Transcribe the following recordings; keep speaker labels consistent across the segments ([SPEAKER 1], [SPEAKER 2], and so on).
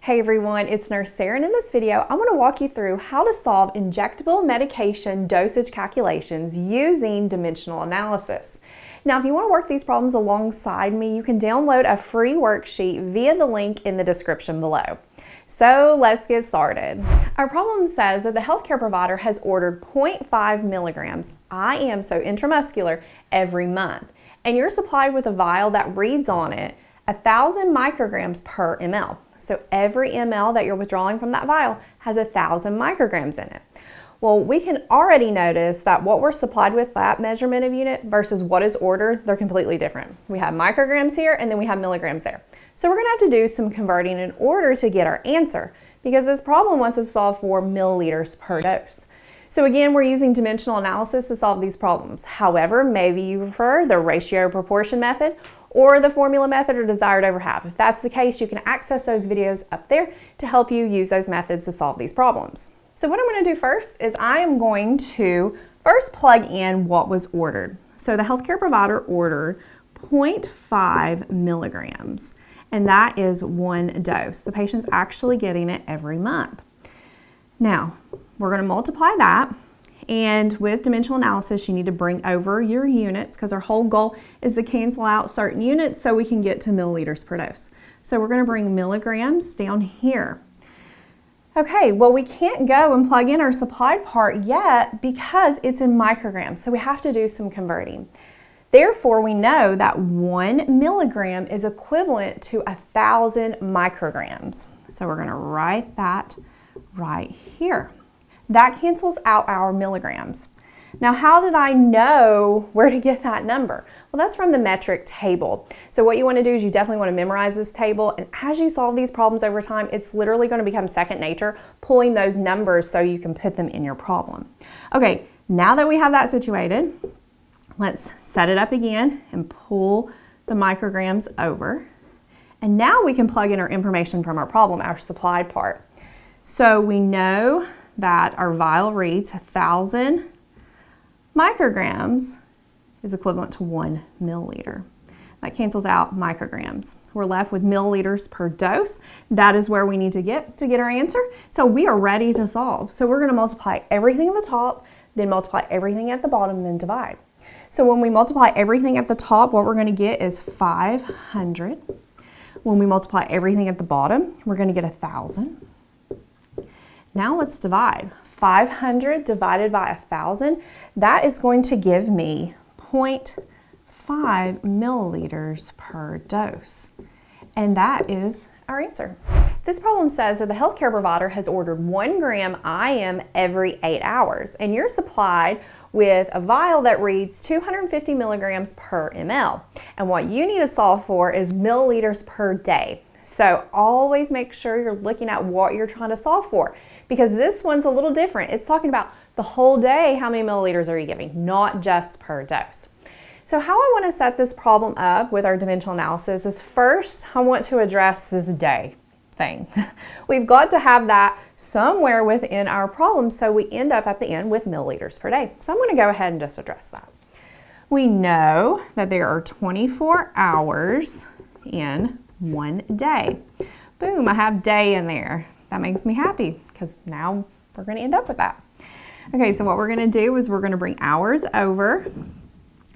[SPEAKER 1] Hey everyone, it's Nurse Sarah, and in this video, I'm going to walk you through how to solve injectable medication dosage calculations using dimensional analysis. Now, if you want to work these problems alongside me, you can download a free worksheet via the link in the description below. So let's get started. Our problem says that the healthcare provider has ordered 0.5 milligrams IM, so intramuscular, every month, and you're supplied with a vial that reads on it 1,000 micrograms per ml. So every ml that you're withdrawing from that vial has 1,000 micrograms in it. Well, we can already notice that what we're supplied with, that measurement of unit, versus what is ordered, they're completely different. We have micrograms here and then we have milligrams there. So we're gonna have to do some converting in order to get our answer, because this problem wants us to solve for milliliters per dose. So again, we're using dimensional analysis to solve these problems. However, maybe you prefer the ratio proportion method or the formula method or desired over half. If that's the case, you can access those videos up there to help you use those methods to solve these problems. So what I'm going to do first is I am going to first plug in what was ordered. So the healthcare provider ordered 0.5 milligrams, and that is one dose. The patient's actually getting it every month. Now, we're going to multiply that. And with dimensional analysis, you need to bring over your units because our whole goal is to cancel out certain units so we can get to milliliters per dose. So we're going to bring milligrams down here. Okay, well, we can't go and plug in our supplied part yet because it's in micrograms, so we have to do some converting. Therefore, we know that 1 milligram is equivalent to 1,000 micrograms. So we're going to write that right here. That cancels out our milligrams. Now, how did I know where to get that number? Well, that's from the metric table. So what you want to do is you definitely want to memorize this table, and as you solve these problems over time, it's literally going to become second nature, pulling those numbers so you can put them in your problem. Okay, now that we have that situated, let's set it up again and pull the micrograms over. And now we can plug in our information from our problem, our supplied part. So we know that our vial reads 1,000 micrograms is equivalent to 1 milliliter. That cancels out micrograms. We're left with milliliters per dose. That is where we need to get our answer. So we are ready to solve. So we're going to multiply everything at the top, then multiply everything at the bottom, then divide. So when we multiply everything at the top, what we're going to get is 500. When we multiply everything at the bottom, we're going to get 1,000. Now let's divide. 500 divided by 1,000, that is going to give me 0.5 milliliters per dose. And that is our answer. This problem says that the healthcare provider has ordered 1 gram IM every 8 hours, and you're supplied with a vial that reads 250 milligrams per ml. And what you need to solve for is milliliters per day. So always make sure you're looking at what you're trying to solve for, because this one's a little different. It's talking about the whole day, how many milliliters are you giving, not just per dose. So how I want to set this problem up with our dimensional analysis is first, I want to address this day thing. We've got to have that somewhere within our problem so we end up at the end with milliliters per day. So I'm going to go ahead and just address that. We know that there are 24 hours in one day. Boom, I have day in there. That makes me happy because now we're going to end up with that. Okay, so what we're going to do is we're going to bring hours over,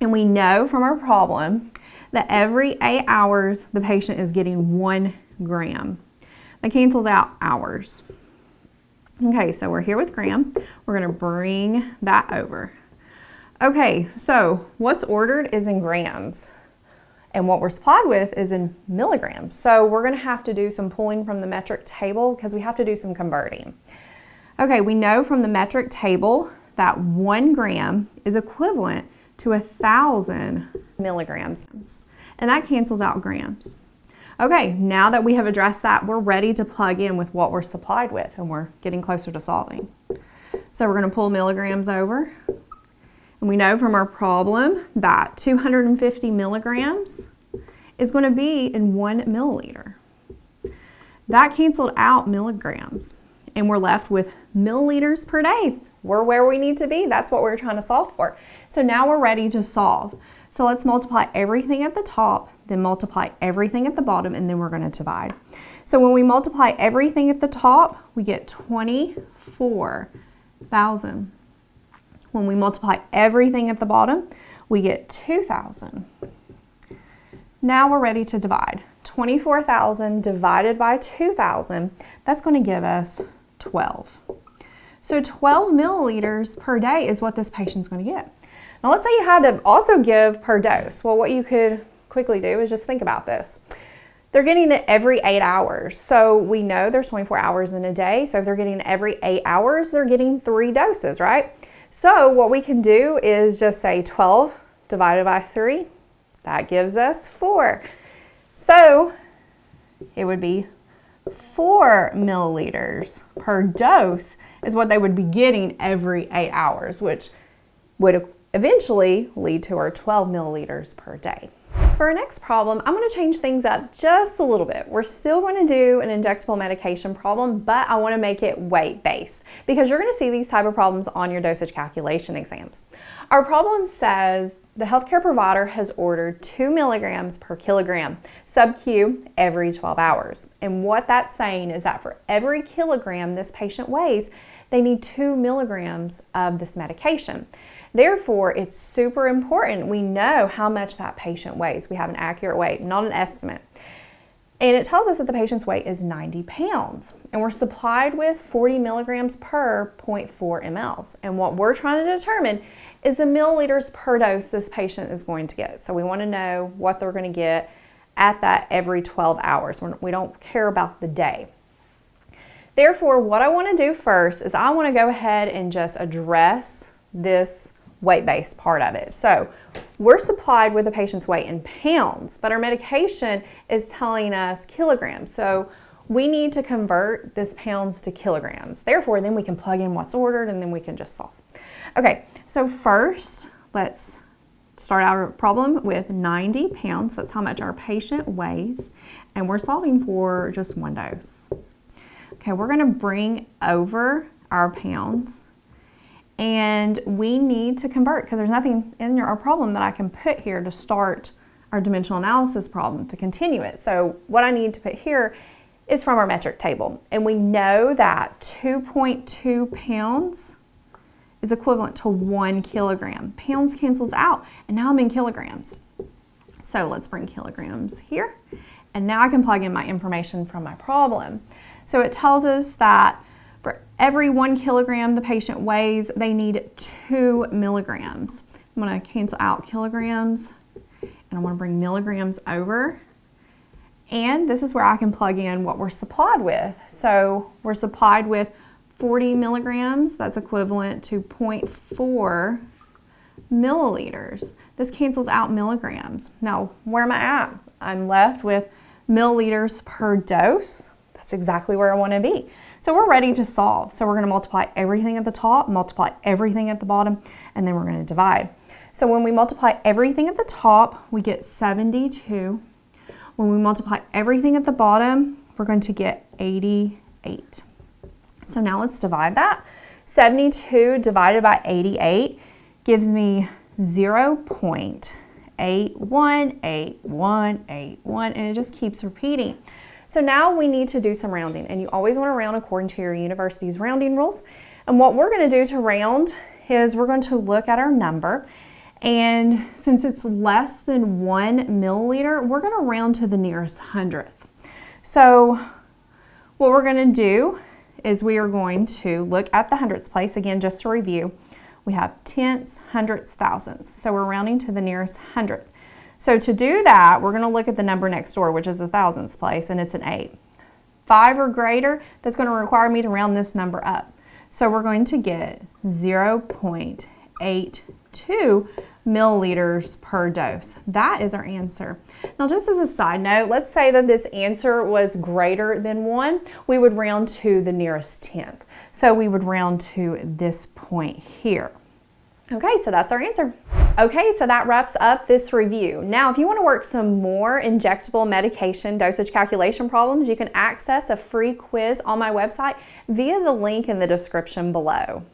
[SPEAKER 1] and we know from our problem that every 8 hours the patient is getting 1 gram. That cancels out hours. Okay, so we're here with gram. We're going to bring that over. Okay, so what's ordered is in grams, and what we're supplied with is in milligrams. So we're going to have to do some pulling from the metric table because we have to do some converting. Okay, we know from the metric table that 1 gram is equivalent to 1,000 milligrams, and that cancels out grams. Okay, now that we have addressed that, we're ready to plug in with what we're supplied with, and we're getting closer to solving. So we're going to pull milligrams over. And we know from our problem that 250 milligrams is going to be in 1 milliliter. That canceled out milligrams, and we're left with milliliters per day. We're where we need to be. That's what we're trying to solve for. So now we're ready to solve. So let's multiply everything at the top, then multiply everything at the bottom, and then we're going to divide. So when we multiply everything at the top, we get 24,000. When we multiply everything at the bottom, we get 2,000. Now we're ready to divide. 24,000 divided by 2,000, that's going to give us 12. So 12 milliliters per day is what this patient's going to get. Now let's say you had to also give per dose. Well, what you could quickly do is just think about this. They're getting it every 8 hours. So we know there's 24 hours in a day. So if they're getting it every 8 hours, they're getting 3 doses, right? So what we can do is just say 12 divided by 3. That gives us 4. So it would be 4 milliliters per dose is what they would be getting every 8 hours, which would eventually lead to our 12 milliliters per day. For our next problem, I'm going to change things up just a little bit. We're still going to do an injectable medication problem, but I want to make it weight-based because you're going to see these type of problems on your dosage calculation exams. Our problem says the healthcare provider has ordered 2 milligrams per kilogram sub-Q every 12 hours. And what that's saying is that for every kilogram this patient weighs, they need 2 milligrams of this medication. Therefore, it's super important we know how much that patient weighs. We have an accurate weight, not an estimate. And it tells us that the patient's weight is 90 pounds. And we're supplied with 40 milligrams per 0.4 mLs. And what we're trying to determine is the milliliters per dose this patient is going to get. So we want to know what they're going to get at that every 12 hours. We don't care about the day. Therefore, what I want to do first is I want to go ahead and just address this weight-based part of it. So we're supplied with the patient's weight in pounds, but our medication is telling us kilograms. So we need to convert this pounds to kilograms. Therefore, then we can plug in what's ordered and then we can just solve. Okay, so first, let's start our problem with 90 pounds. That's how much our patient weighs. And we're solving for just 1 dose. Okay, we're going to bring over our pounds. And we need to convert because there's nothing in our problem that I can put here to start our dimensional analysis problem to continue it. So what I need to put here is from our metric table. And we know that 2.2 pounds is equivalent to 1 kilogram. Pounds cancels out, and now I'm in kilograms. So let's bring kilograms here. And now I can plug in my information from my problem. So it tells us that for every 1 kilogram the patient weighs, they need 2 milligrams. I'm going to cancel out kilograms, and I want to bring milligrams over. And this is where I can plug in what we're supplied with. So we're supplied with 40 milligrams. That's equivalent to 0.4 milliliters. This cancels out milligrams. Now, where am I at? I'm left with milliliters per dose. That's exactly where I want to be. So we're ready to solve. So we're going to multiply everything at the top, multiply everything at the bottom, and then we're going to divide. So when we multiply everything at the top, we get 72. When we multiply everything at the bottom, we're going to get 88. So now let's divide that. 72 divided by 88 gives me 0.818181, and it just keeps repeating. So now we need to do some rounding, and you always want to round according to your university's rounding rules. And what we're going to do to round is we're going to look at our number, and since it's less than 1 milliliter, we're going to round to the nearest hundredth. So what we're going to do is we are going to look at the hundredths place. Again, just to review, we have tenths, hundredths, thousandths. So we're rounding to the nearest hundredth. So to do that, we're going to look at the number next door, which is the thousandths place, and it's an 8. 5 or greater, that's going to require me to round this number up. So we're going to get 0.82 milliliters per dose. That is our answer. Now, just as a side note, let's say that this answer was greater than 1. We would round to the nearest tenth. So we would round to this point here. Okay, so that's our answer. Okay, so that wraps up this review. Now, if you want to work some more injectable medication dosage calculation problems, you can access a free quiz on my website via the link in the description below.